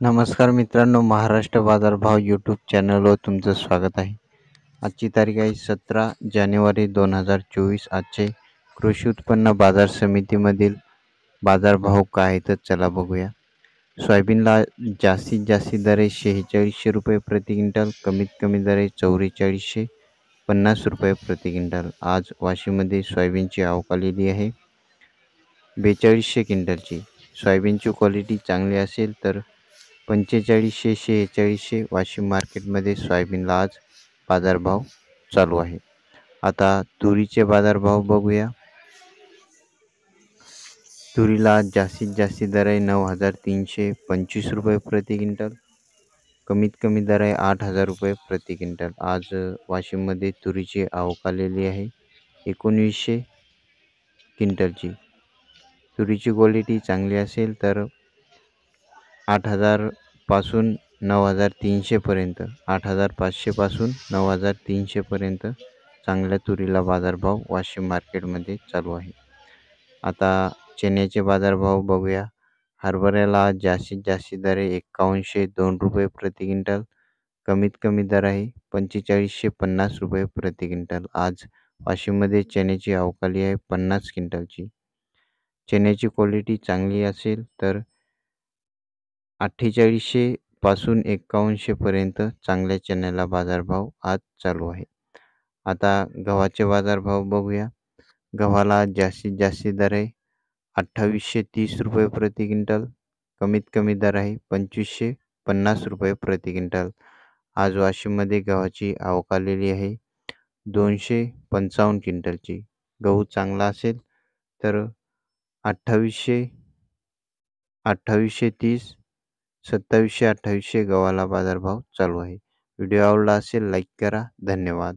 नमस्कार मित्रांनो, महाराष्ट्र बाजारभाव यूट्यूब चॅनलवर तुमचं स्वागत आहे. आजची तारीख आहे 17 जानेवारी 2024. आजचे कृषी उत्पन्न बाजार समितीमधील बाजारभाव काय आहे तर चला बघूया. सोयाबीनला जास्तीत जास्त दर आहे 4600 रुपये प्रति क्विंटल, कमीत कमी दर आहे 4450 प्रति क्विंटल. आज वाशीमध्ये सोयाबीनची आवक आलेली आहे 4200 क्विंटलची. सोयाबीनची क्वालिटी चांगली असेल तर 4500 4600 वाशिम मार्केटमध्ये सोयाबीनला आज बाजारभाव चालू आहे. आता तुरीचे बाजारभाव बघूया. तुरीला जास्तीत जास्त दर आहे 9325 रुपये प्रति क्विंटल, कमीत कमी दर आहे 8000 रुपये प्रति क्विंटल. आज वाशिममध्ये तुरीची आवक आलेली आहे 1900 क्विंटलची. तुरीची क्वालिटी चांगली असेल तर 8000 पासून 9300पर्यंत, 8500 पासून 9300पर्यंत चांगल्या तुरीला बाजारभाव वाशिम मार्केटमध्ये चालू आहे. आता चण्याचे बाजारभाव बघूया. हरभऱ्याला जास्तीत जास्त दर आहे 5102 रुपये प्रति क्विंटल, कमीत कमी दर आहे 4550 रुपये प्रति क्विंटल. आज वाशिममध्ये चण्याची आवक आली आहे 50 क्विंटलची. चण्याची क्वालिटी चांगली असेल तर 4800 पासून 5100पर्यंत चांगल्या चण्याला बाजारभाव आज चालू आहे. आता गव्हाचे बाजारभाव बघूया. गव्हाला जास्तीत जास्त दर आहे 2830 रुपये प्रति क्विंटल, कमीत कमी दर आहे 2550 रुपये प्रति क्विंटल. आज वाशिममध्ये गव्हाची आवक आलेली आहे 255 क्विंटलची. गहू चांगला असेल तर 2830 2700-2800 गव्हाला बाजारभाव चालू आहे. व्हिडिओ आवडला असेल लाईक करा. धन्यवाद.